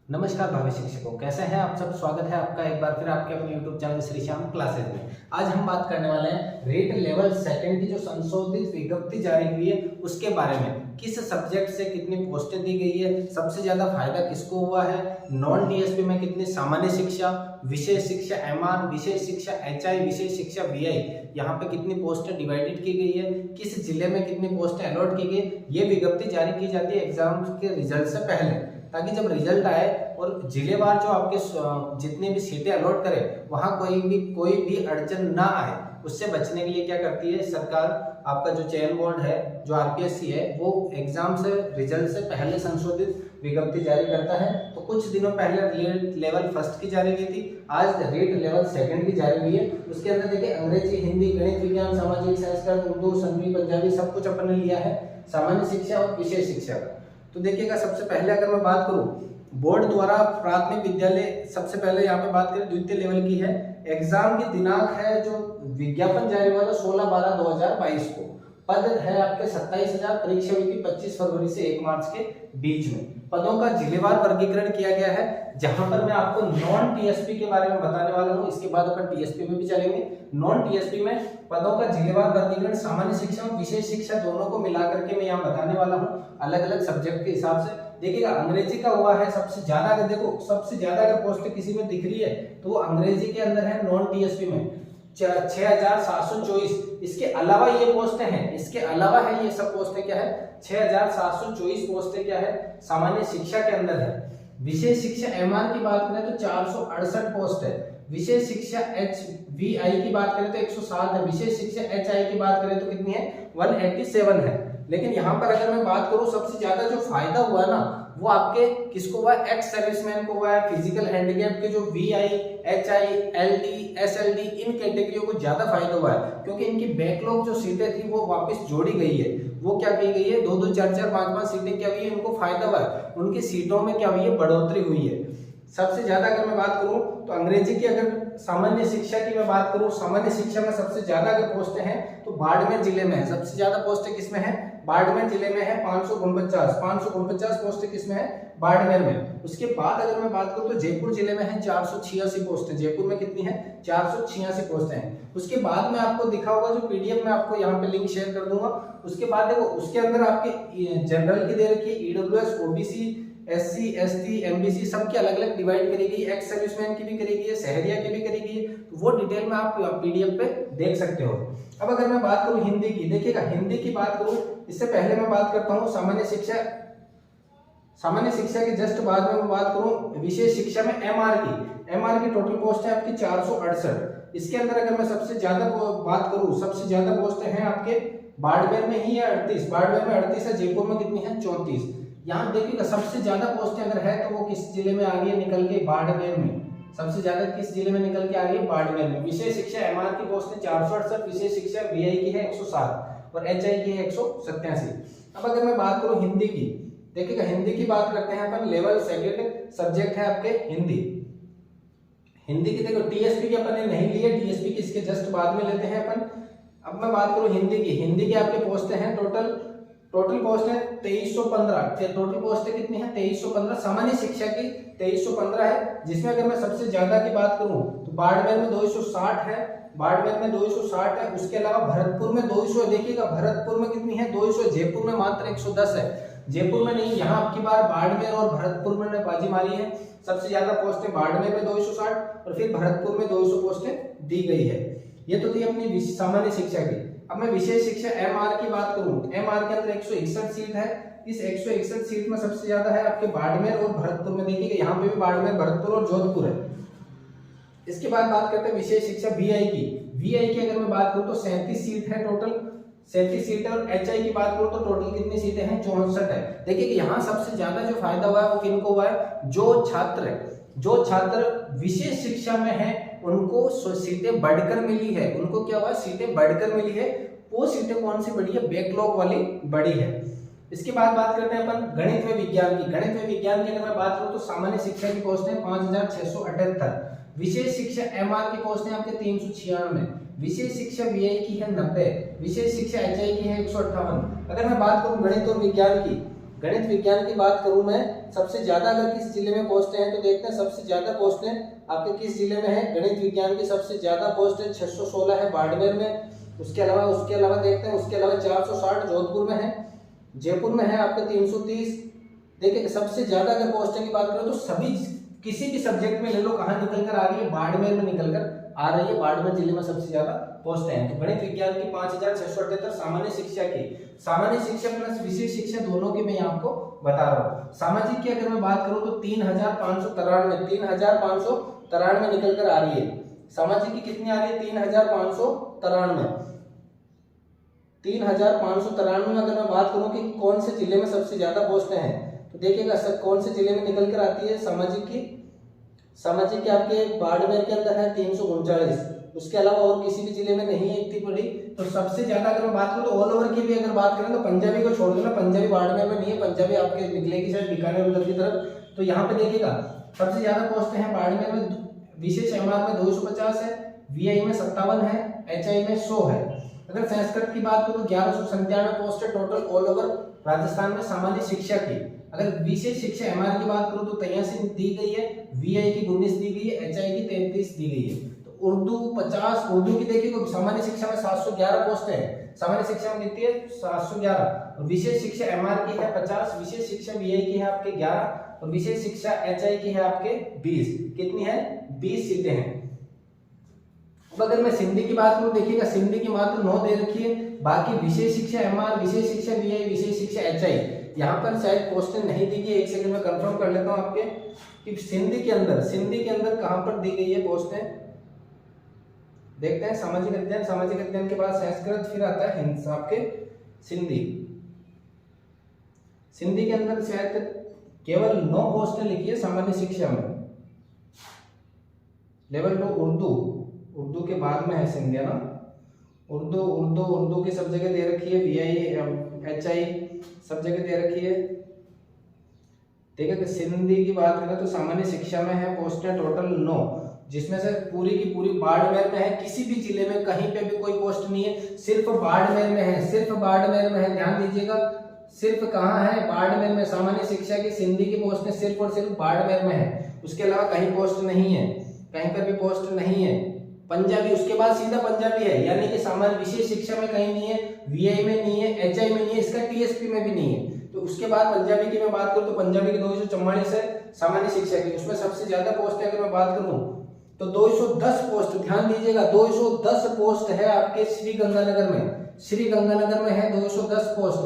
नमस्कार भावी शिक्षकों, कैसे हैं आप सब। स्वागत है आपका एक बार फिर आपके अपने YouTube channel Shri Shyam classes में। आज हम बात करने वाले हैं रेट लेवल सेकंड की जो संशोधित विज्ञप्ति जारी हुई है उसके बारे में। किस सब्जेक्ट से कितनी पोस्टें दी गई है, सबसे ज्यादा फायदा किसको हुआ है, नॉन डीएसपी में कितनी सामान्य शिक्षा, विशेष शिक्षा एमआर, विशेष शिक्षा एचआई, विशेष शिक्षा वीआई, यहाँ पे कितनी पोस्टें डिवाइडेड की गई है, किस जिले में कितनी पोस्टें अलॉट की गई, ये विज्ञप्ति जारी की जाती है एग्जाम के रिजल्ट से पहले, ताकि जब रिजल्ट आए और जिलेवार जो आपके जितने भी सीटें अलॉट करे वहां कोई भी अड़चन ना आए, उससे बचने के लिए क्या करती है सरकार, आपका जो चयन बोर्ड है, जो आरपीएससी है, वो एग्जाम से रिजल्ट से पहले संशोधित विज्ञप्ति जारी करता है। तो कुछ दिनों पहले रेट लेवल फर्स्ट की जारी हुई थी, आज रेट लेवल सेकंड की जारी हुई है। उसके अंदर देखिए अंग्रेजी, हिंदी, गणित, विज्ञान, सामाजिक, संस्कृत, उर्दू, संस्कृत, पंजाबी सब कुछ अपन ने लिया है, सामान्य शिक्षा और विशेष शिक्षा का। तो देखिएगा, सबसे पहले अगर मैं बात करूं बोर्ड द्वारा प्राथमिक विद्यालय, सबसे पहले यहाँ पे बात करें द्वितीय लेवल की है। एग्जाम की दिनांक है जो विज्ञापन जारी हुआ था 16/12/2022 को। पद है आपके 27,000, परीक्षा हुई थी 25 फरवरी से 1 मार्च के बीच में। पदों का जिलेवार वर्गीकरण किया गया है, जहां पर मैं आपको नॉन टीएसपी के बारे में बताने वाला हूं। इसके बाद अपन टीएसपी में भी चलेंगे। नॉन टीएसपी में पदों का जिलेवार वर्गीकरण सामान्य शिक्षा और विशेष शिक्षा दोनों को मिलाकर के मैं यहाँ बताने वाला हूँ, अलग अलग सब्जेक्ट के हिसाब से। देखिएगा, अंग्रेजी का हुआ है सबसे ज्यादा। अगर देखो सबसे ज्यादा अगर पोस्ट किसी में दिख रही है तो वो अंग्रेजी के अंदर है नॉन टीएसपी में 6,724। इसके अलावा ये पोस्टें हैं, इसके अलावा है ये सब पोस्टें क्या है, 6,724 पोस्टें क्या है, सामान्य शिक्षा के अंदर है। विशेष शिक्षा एमआर की बात करें तो 468 पोस्ट है। विशेष शिक्षा एचवीआई की बात करें तो 107 है। विशेष शिक्षा एचआई की बात करें तो कितनी है, 187 है। लेकिन यहाँ पर अगर मैं बात करूँ सबसे ज्यादा जो फायदा हुआ ना वो आपके किसको हुआ, एक्स सर्विसमैन को हुआ है। फिजिकल हैंडीकैप के जो वीआई, एचआई, एलडी, एसएलडी, इन कैटेगरियों को ज्यादा फायदा हुआ है, क्योंकि इनकी बैकलॉग जो सीटें थी वो वापस जोड़ी गई है। वो क्या की गई है, 2-2, 4-4, 5-5 सीटें क्या हुई है, उनको फायदा हुआ है, उनकी सीटों में क्या हुई है, बढ़ोतरी हुई है। सबसे ज्यादा अगर मैं बात करूं तो अंग्रेजी की, अगर सामान्य शिक्षा की मैं बात करूं, सामान्य शिक्षा में सबसे ज्यादा अगर पोस्टें हैं तो बाड़मेर जिले में है। सबसे ज्यादा पोस्टें किसमें है, बाड़मेर जिले में है, 549 पोस्टें किसमें है, बाड़मेर में। उसके बाद अगर मैं बात करूं तो जयपुर जिले में है 486 पोस्टें। जयपुर में कितनी है, 486 पोस्टें हैं। उसके बाद में आपको दिखा होगा जो पीडीएफ में आपको यहाँ पे लिंक शेयर कर दूंगा। उसके बाद देखो उसके अंदर आपके जनरल की दे रखी है, EWS, OBC, SC, ST, MBC सबकी अलग अलग डिवाइड करी गई, एक्स सर्विसमैन की भी करी गई है, शहरिया की भी करी गई है। तो वो डिटेल में आप पीडीएफ पे देख सकते हो। अब अगर मैं बात करूं हिंदी की, देखिएगा हिंदी की बात करूं इससे पहले मैं बात करता हूं सामान्य शिक्षा। सामान्य शिक्षा के जस्ट बाद में मैं बात करूं विशेष शिक्षा में एमआर की टोटल पोस्ट है आपकी 468। इसके अंदर अगर मैं सबसे ज्यादा बात करूं, सबसे ज्यादा पोस्टें हैं आपके बाड़मेर में ही है 38, बाड़मेर में 38 है, जयपुर में कितनी है, 34। यहाँ देखिएगा सबसे ज्यादा पोस्टें अगर है तो वो किस जिले में आ गई है, निकल के बाड़मेर में। सबसे ज्यादा किस जिले में निकल के आ गई है, बाड़मेर में। विशेष शिक्षा एमआर की पोस्टें 468, विशेष शिक्षा वीआई की है 107 और एचआई की है 187। अब अगर मैं बात करूं हिंदी की, देखिएगा हिंदी की बात करते हैं अपन, लेवल सेकंड सब्जेक्ट है आपके हिंदी। हिंदी की देखो टीएसपी की अपन ने नहीं ली है, टीएसपी की इसके जस्ट बाद में लेते हैं अपन। अब मैं बात करूं हिंदी की, हिंदी की आपके पोस्टें हैं टोटल पोस्ट है 2315। टोटल पोस्ट कितनी है, 2315। सामान्य शिक्षा की 2315 है, जिसमें अगर मैं सबसे ज्यादा की बात करूं तो बाड़मेर में 260 है, बाड़मेर में 260 है। उसके अलावा भरतपुर में 200 है। देखिएगा भरतपुर में कितनी है, 200। जयपुर में मात्र 110 है। जयपुर में नहीं, यहाँ आपकी बार बाड़मेर और भरतपुर में बाजी मारी है। सबसे ज्यादा पोस्टें बाड़मेर में 260 और फिर भरतपुर में 200 पोस्टें दी गई है। ये तो थी अपनी सामान्य शिक्षा की। अब मैं विशेष शिक्षा एमआर की बात करूं, एमआर के अंदर 161 सीट है। इस 161 सीट में सबसे ज्यादा है आपके बाड़मेर और भरतपुर में। देखिएगा यहाँ पे भी बाड़मेर, भरतपुर और जोधपुर है। इसके बाद बात करते हैं विशेष शिक्षा वीआई की। वीआई की अगर मैं बात करूं तो 37 सीट है टोटल, 37 सीट है। और एचआई की बात करूं तो टोटल कितनी सीटें हैं, 64 है। देखिए कि यहाँ सबसे ज्यादा जो फायदा हुआ है वो किनको हुआ है, जो छात्र विशेष शिक्षा में है उनको सीटें बढ़कर मिली है। उनको क्या हुआ, सीटें बढ़कर मिली है। वो सीटें कौन सी बढ़ी है, बैकलॉग वाली बढ़ी है। इसके बाद बात करते हैं अपन गणित व विज्ञान की। गणित व विज्ञान की अगर मैं बात करूं तो सामान्य शिक्षा की पोस्ट है 5678। विशेष शिक्षा एमआर की पोस्ट है आपके 396। विशेष शिक्षा वीआई की है 90। विशेष शिक्षा एचआई की है 158। अगर मैं बात करूं गणित और विज्ञान की गणित विज्ञान की बात करूं मैं, सबसे ज्यादा अगर किस जिले में पोस्टें हैं तो देखते हैं सबसे ज्यादा पोस्टें आपके किस जिले में है। गणित विज्ञान की सबसे ज्यादा पोस्टें 616 है बाड़मेर में। उसके अलावा देखते हैं, उसके अलावा 460 जोधपुर में है, जयपुर में है आपके 330। देखिए सबसे ज्यादा अगर पोस्टें की बात करें तो सभी किसी भी सब्जेक्ट में ले लो, कहाँ निकल कर आ रही है, बाड़मेर में निकल कर आ रही है। बाड़मेर जिले में सबसे ज्यादा पोस्टें हैं। तो गणित विज्ञान की 5678, सामान्य शिक्षा प्लस विशेष शिक्षा दोनों की मैं आपको बता रहा हूँ। सामाजिक की अगर मैं बात करूँ तो 3593 निकल कर आ रही है। सामाजिक की कितनी आ रही है, 3593 में अगर मैं बात करूं कि कौन से जिले में सबसे ज्यादा पोस्टें हैं तो देखिएगा सब कौन से जिले में निकल कर आती है। सामाजिक की आपके बाड़मेर के अंदर है 339। उसके अलावा और किसी भी जिले में नहीं है इतनी बड़ी। तो सबसे ज्यादा अगर मैं बात करूं तो ऑल ओवर की भी अगर बात करें तो पंजाबी को छोड़ देना, पंजाबी बाड़मेर में नहीं है, पंजाबी आपके निकलेगी शायद बीकानेर उधर की तरफ। तो यहाँ पे देखिएगा सबसे ज्यादा पोस्टें हैं बाड़मेर में। विशेष एमआर में 250 है, वीआई में 57 है, एचआई में 100 है। अगर संस्कृत की बात करूं तो 1197 पोस्ट है टोटल ऑल ओवर राजस्थान में सामान्य शिक्षा की। अगर विशेष शिक्षा एमआर की बात करूं तो 83 दी गई है, वीआई की 19 दी गई है, एचआई की 33 दी गई है। तो उर्दू 50, उर्दू की देखिए सामान्य शिक्षा में 711 पोस्ट है। सामान्य शिक्षा में कितनी है, 711। और विशेष शिक्षा एमआर की है 50, विशेष शिक्षा वीआई की है आपके 11 और विशेष शिक्षा एचआई की है आपके 20। कितनी है, 20 सीटें हैं। अब अगर मैं सिंधी की बात करूं देखिएगा सिंधी की मात्र 9 दे रखी है, बाकी विशेष शिक्षा एमआर, विशेष शिक्षा वीआई, विशेष शिक्षा एचआई यहाँ पर शायद पोस्टें नहीं दी गई। एक सेकंड में कंफर्म कर लेता हूं आपके कि सिंधी के अंदर कहां पर दी गई है पोस्टें। देखते हैं सामाजिक अध्ययन के बाद संस्कृत, फिर आता है हिंदी आपके सिंधी के अंदर शायद केवल 9 पोस्टें लिखी है सामान्य शिक्षा में। लेवल 2 उर्दू के बाद में है सिंधी ना। उर्दू की सब जगह दे रखी है, वीआई एचआई सब जगह दे रखी है। देखिए कि सिंधी की बात करें तो सामान्य शिक्षा में है पोस्टें टोटल 9, जिसमें से पूरी की पूरी बाड़मेर में है। किसी भी जिले में कहीं पे भी कोई पोस्ट नहीं है, सिर्फ बाड़मेर में है, ध्यान दीजिएगा। सिर्फ कहाँ है, बाड़मेर में। सामान्य शिक्षा की सिंधी की पोस्टें सिर्फ और सिर्फ बाड़मेर में है, उसके अलावा कहीं पोस्ट नहीं है, कहीं पर भी पोस्ट नहीं है। पंजाबी उसके बाद सीधा पंजाबी है, यानी कि सामान्य विशेष शिक्षा में कहीं नहीं है, वीआई में नहीं है, एचआई में नहीं है, इसका टीएसपी में भी नहीं है। तो उसके बाद पंजाबी की मैं बात करूं तो पंजाबी की 244 है सामान्य शिक्षा की, उसमें सबसे ज्यादा पोस्ट है अगर मैं बात करूं तो 210 पोस्ट। ध्यान दीजिएगा 210 पोस्ट है आपके श्री गंगानगर में है 210 पोस्ट।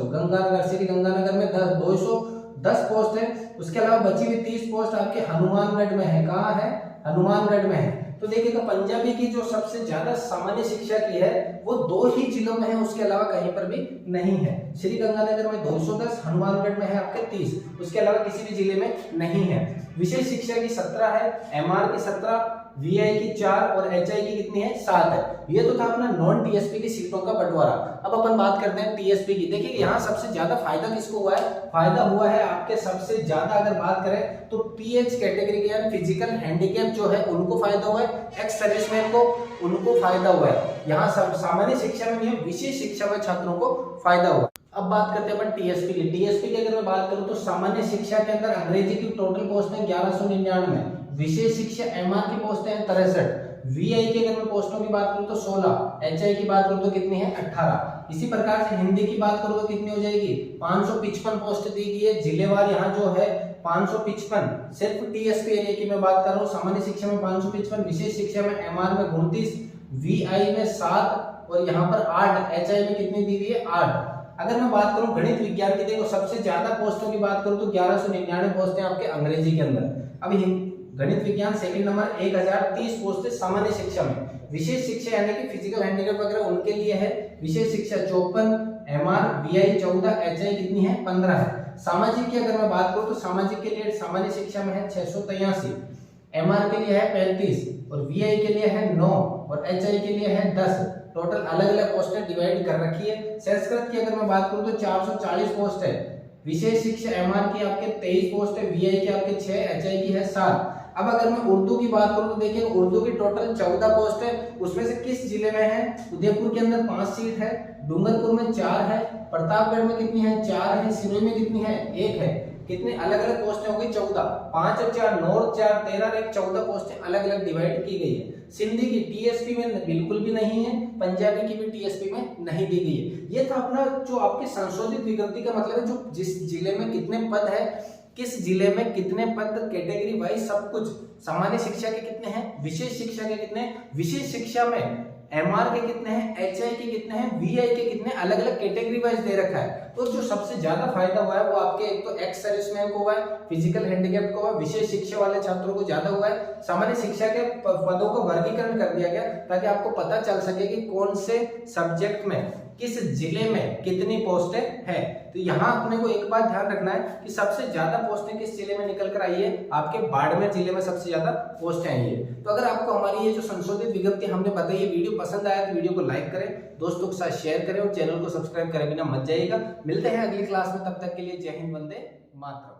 श्री गंगानगर में 210 पोस्ट है। उसके अलावा बची हुई 30 पोस्ट आपके हनुमानगढ़ में है। कहाँ है, हनुमानगढ़ में है। तो देखिएगा पंजाबी की जो सबसे ज्यादा सामान्य शिक्षा की है वो 2 ही जिलों में है, उसके अलावा कहीं पर भी नहीं है। श्री गंगानगर में 210, हनुमानगढ़ में है आपके 30, उसके अलावा किसी भी जिले में नहीं है। विशेष शिक्षा की 17 है, एमआर की 17, वीआई की 4 और एचआई की कितनी है, 7 है। ये तो था अपना नॉन टीएसपी की सीटों का बंटवारा। अब अपन बात करते हैं टीएसपी की। देखिए यहाँ सबसे ज्यादा फायदा किसको हुआ है, फायदा हुआ है आपके सबसे ज्यादा अगर बात करें तो पीएच कैटेगरी के यानी फिजिकल हैंडीकैप जो है उनको फायदा हुआ है, एक्स सर्विसमैन को उनको फायदा हुआ है। यहाँ सब सामान्य शिक्षा में नहीं, विशेष शिक्षा में छात्रों को फायदा हुआ। अब बात करते हैं अपन टीएसपी की। टीएसपी की अगर मैं बात करूं तो सामान्य शिक्षा के अंदर अंग्रेजी की टोटल पोस्टें 1199, विशेष शिक्षा एमआर की पोस्टें हैं 63, वीआई की अगर मैं पोस्टों की बात करूं तो 16, एचआई की बात करूं तो कितनी है 18। इसी प्रकार से हिंदी की बात करूं तो कितनी हो जाएगी 555 पोस्ट दी गई है। जिलेवार यहाँ जो है 555, सिर्फ टीएसपी एरिया की मैं बात कर रहा हूँ। सामान्य शिक्षा में 555, विशेष शिक्षा में एमआर में 29, वीआई में 7 और यहाँ पर 8, एचआई में कितनी दी हुई है 8। अगर मैं बात करूं गणित विज्ञान की, देखो सबसे ज्यादा पोस्टों की बात करूं तो 1199 पोस्टें आपके अंग्रेजी के अंदर। अब गणित विज्ञान सेकंड नंबर 1030 पोस्टें सामान्य शिक्षा में। विशेष शिक्षा यानी कि फिजिकल हैंडीकैप वगैरह उनके लिए है विशेष शिक्षा 54, एमआर वीआई 14, एचआई कितनी है 15 है। सामाजिक की अगर मैं बात करूं तो सामाजिक के लिए सामान्य शिक्षा में है 683, एमआर के लिए है 35 और वीआई के लिए है 9 और एचआई के लिए है 10। टोटल अलग अलग पोस्टें डिवाइड कर रखी है। संस्कृत की अगर मैं बात करूं तो 440 पोस्ट है, विशेष शिक्षा एमआर की आपके 23 पोस्ट है, वीआई के आपके 6, एचआई की है 7। अब अगर मैं उर्दू की बात करूं तो देखिए उर्दू की टोटल 14 पोस्ट है, उसमें से किस जिले में है? उदयपुर के अंदर 5 सीट है, डूंगरपुर में 4 है, प्रतापगढ़ में कितनी है? 4 है, सिरोही में कितनी है? 1 है। कितने अलग अलग पोस्टें हो गई? 14। 5 और 4 9 और 4 13 और 1 14 पोस्टें अलग अलग डिवाइड की गई है। सिंधी की टीएसपी में बिल्कुल भी नहीं है, पंजाबी की भी टीएसपी में नहीं दी गई है। ये था अपना जो आपके संशोधित विज्ञप्ति का मतलब है, जो जिस जिले में कितने पद है, किस जिले में कितने पद, कैटेगरी वाइज सब कुछ। सामान्य शिक्षा के कितने हैं, विशेष शिक्षा के कितने, विशेष शिक्षा में एमआर के कितने हैं, एचआई के कितने हैं, वीआई के कितने, अलग अलग कैटेगरी वाइज दे रखा है। तो जो सबसे ज्यादा फायदा हुआ है वो आपके एक तो एक्स सर्विसमैन को हुआ है, फिजिकल हैंडीकैप को हुआ है, विशेष शिक्षा वाले छात्रों को ज्यादा हुआ है। सामान्य शिक्षा के पदों को वर्गीकरण कर दिया गया ताकि आपको पता चल सके कि कौन से सब्जेक्ट में किस जिले में कितनी पोस्टें हैं। तो यहाँ अपने को एक बात ध्यान रखना है कि सबसे ज्यादा पोस्टें किस जिले में निकल कर आई है? आपके बाड़मेर जिले में सबसे ज्यादा पोस्टें आई है। तो अगर आपको हमारी ये जो संशोधित विज्ञप्ति हमने बताई है वीडियो पसंद आया तो वीडियो को लाइक करें, दोस्तों के साथ शेयर करें और चैनल को सब्सक्राइब करे बिना मत जाइएगा। मिलते हैं अगली क्लास में, तब तक के लिए जय हिंद, वंदे मातरम।